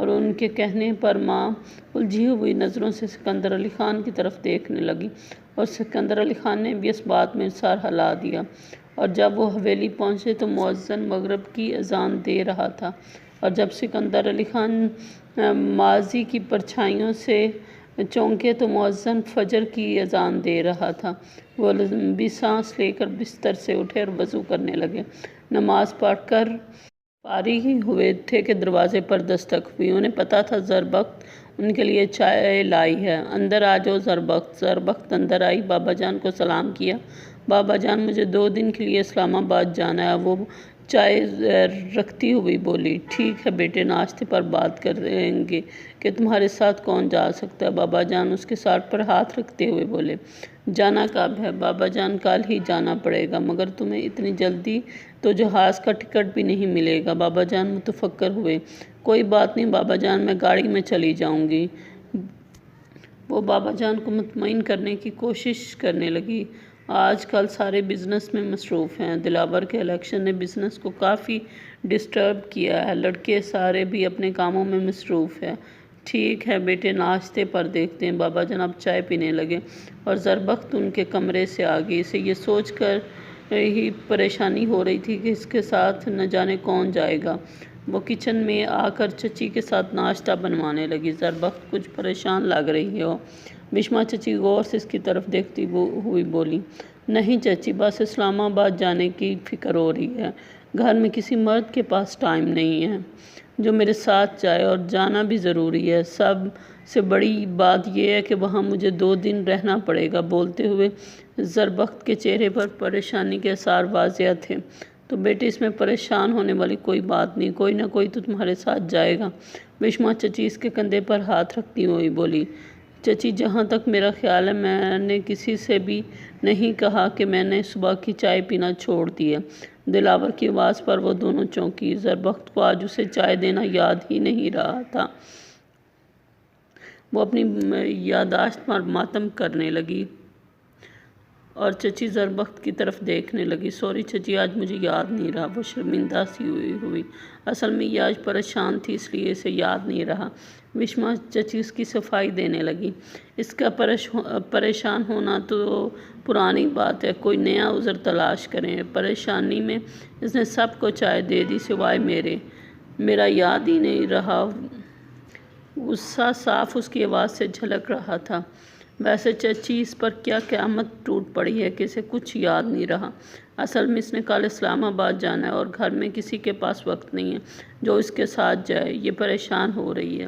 اور ان کے کہنے پر ماں الجھی ہوئی نظروں سے سکندر علی خان کی طرف دیکھنے لگی، اور سکندر علی خان نے بھی اس بات میں سر ہلا دیا۔ اور جب وہ حویلی پہنچے تو مؤذن مغرب کی اذان دے رہا تھا، اور جب سکندر علی خان ماضی کی پرچھائیوں سے چونکے تو مؤذن فجر کی اذان دے رہا تھا۔ وہ لمبی سانس لے کر بستر سے اٹھے اور وضو کرنے لگے۔ نماز پڑھ کر فارغ ہی ہوئے تھے کہ دروازے پر دستک ہوئی۔ انہیں پتہ تھا زربخت ان کے لیے چائے لائی ہے۔ اندر آ جاؤ زربخت۔ زربخت اندر آئی، بابا جان کو سلام کیا۔ بابا جان مجھے 2 دن کے لیے اسلام آباد جانا ہے، وہ چائے رکھتی ہوئی بولی۔ ٹھیک ہے بیٹے، ناشتے پر بات کریں گے کہ تمہارے ساتھ کون جا سکتا ہے، بابا جان اس کے سر پر ہاتھ رکھتے ہوئے بولے۔ جانا کب ہے بابا جان؟ کل ہی جانا پڑے گا، مگر تمہیں اتنی جلدی تو جہاز کا ٹکٹ بھی نہیں ملے گا، بابا جان متفکر ہوئے۔ کوئی بات نہیں بابا جان، میں گاڑی میں چلی جاؤں گی۔ وہ بابا جان کو مطمئن کرنے کی کوشش کرنے لگی۔ آج کل سارے بزنس میں مصروف ہیں، دلاور کے الیکشن نے بزنس کو کافی ڈسٹرب کیا ہے، لڑکے سارے بھی اپنے کاموں میں مصروف ہیں۔ ٹھیک ہے بیٹے، ناشتے پر دیکھتے ہیں۔ بابا جان اب چائے پینے لگے اور زربخت ان کے کمرے سے آ گئی۔ اسے یہ سوچ کر ہی پریشانی ہو رہی تھی کہ اس کے ساتھ نہ جانے کون جائے گا۔ وہ کچن میں آ کر چچی کے ساتھ ناشتہ بنوانے لگی۔ زربخت کچھ پریشان لگ رہی ہو۔ بشما چچی غور سے اس کی طرف دیکھتی ہوئی بولی، نہیں چچی، بس اسلام آباد جانے کی فکر ہو رہی ہے۔ گھر میں کسی مرد کے پاس ٹائم نہیں ہے جو میرے ساتھ جائے، اور جانا بھی ضروری ہے۔ سب سے بڑی بات یہ ہے کہ وہاں مجھے 2 دن رہنا پڑے گا۔ بولتے ہوئے زربخت کے چہرے پر پریشانی کے آثار واضح تھے۔ تو بیٹے، اس میں پریشان ہونے والی کوئی بات نہیں، کوئی نہ کوئی تو تمہارے ساتھ جائے گا۔ بشما چچی اس کے کندھے پر ہاتھ رکھتی ہوئی بولی۔ چچی، جہاں تک میرا خیال ہے میں نے کسی سے بھی نہیں کہا کہ میں نے صبح کی چائے پینا چھوڑ دی ہے۔ دلاور کی آواز پر وہ دونوں چونکی۔ زربخت کو آج اسے چائے دینا یاد ہی نہیں رہا تھا۔ وہ اپنی یادداشت پر ماتم کرنے لگی اور چچی زربخت کی طرف دیکھنے لگی۔ سوری چچی، آج مجھے یاد نہیں رہا۔ وہ شرمندہ سی ہوئی۔ اصل میں یہ آج پریشان تھی، اس لیے اسے یاد نہیں رہا۔ بشما چچی اس کی صفائی دینے لگی۔ اس کا پریشان ہونا تو پرانی بات ہے، کوئی نیا عذر تلاش کریں۔ پریشانی میں اس نے سب کو چائے دے دی سوائے میرا یاد ہی نہیں رہا۔ غصہ صاف اس کی آواز سے جھلک رہا تھا۔ ویسے چچی، اس پر کیا قیامت ٹوٹ پڑی ہے کہ اسے کچھ یاد نہیں رہا؟ اصل میں اس نے کل اسلام آباد جانا ہے اور گھر میں کسی کے پاس وقت نہیں ہے جو اس کے ساتھ جائے۔ یہ پریشان ہو رہی ہے۔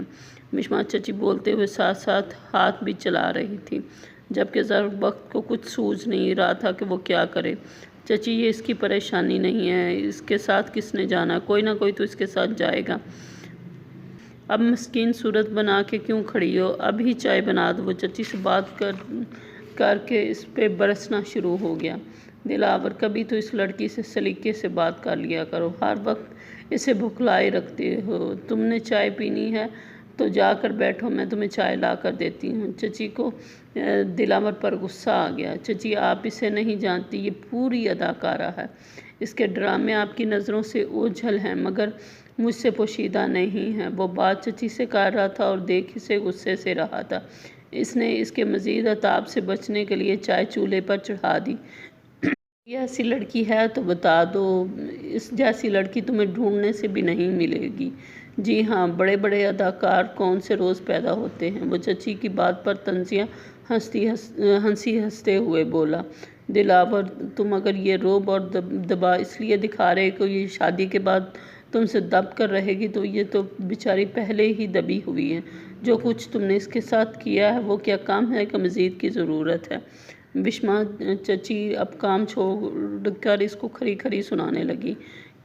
بشما چچی بولتے ہوئے ساتھ ساتھ ہاتھ بھی چلا رہی تھی، جبکہ زربخت کو کچھ سوجھ نہیں رہا تھا کہ وہ کیا کرے۔ چچی، یہ اس کی پریشانی نہیں ہے، اس کے ساتھ کس نے جانا؟ کوئی نہ کوئی تو اس کے ساتھ جائے گا۔ اب مسکین صورت بنا کے کیوں کھڑی ہو؟ اب ہی چائے بنا دو۔ وہ چچی سے بات کر کے اس پہ برسنا شروع ہو گیا۔ دلاور، کبھی تو اس لڑکی سے سلیقے سے بات کر لیا کرو، ہر وقت اسے بھکلائے رکھتے ہو۔ تم نے چائے پینی ہے تو جا کر بیٹھو، میں تمہیں چائے لا کر دیتی ہوں۔ چچی کو دلاور پر غصہ آ گیا۔ چچی، آپ اسے نہیں جانتی، یہ پوری اداکارہ ہے۔ اس کے ڈرامے آپ کی نظروں سے اوجھل ہیں مگر مجھ سے پوشیدہ نہیں ہیں۔ وہ بات چچی سے کر رہا تھا اور دیکھ اسے غصے سے رہا تھا۔ اس نے اس کے مزید عتاب سے بچنے کے لیے چائے چولہے پر چڑھا دی۔ یہ ایسی لڑکی ہے تو بتا دو، اس جیسی لڑکی تمہیں ڈھونڈنے سے بھی نہیں ملے گی۔ جی ہاں، بڑے بڑے اداکار کون سے روز پیدا ہوتے ہیں؟ وہ چچی کی بات پر طنزیہ ہنسی ہنستے ہوئے بولا۔ دلاور، تم اگر یہ رعب اور دبا اس لیے دکھا رہے کہ یہ شادی کے بعد تم سے دب کر رہے گی تو یہ تو بیچاری پہلے ہی دبی ہوئی ہے۔ جو کچھ تم نے اس کے ساتھ کیا ہے وہ کیا کم ہے کہ مزید کی ضرورت ہے؟ بشما چچی اب کام چھوڑ کر اس کو کھری کھری سنانے لگی۔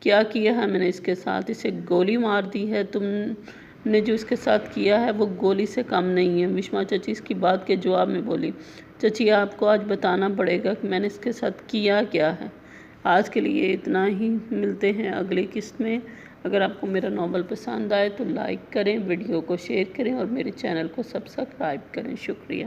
کیا کیا ہے میں نے اس کے ساتھ؟ اسے گولی مار دی ہے۔ تم نے جو اس کے ساتھ کیا ہے وہ گولی سے کم نہیں ہے۔ بشما چچی اس کی بات کے جواب میں بولی، چچی آپ کو آج بتانا پڑے گا کہ میں نے اس کے ساتھ کیا کیا ہے۔ آج کے لیے اتنا ہی، ملتے ہیں اگلی قسط میں۔ اگر آپ کو میرا ناول پسند آئے تو لائک کریں، ویڈیو کو شیئر کریں اور میرے چینل کو سبسکرائب کریں۔ شکریہ۔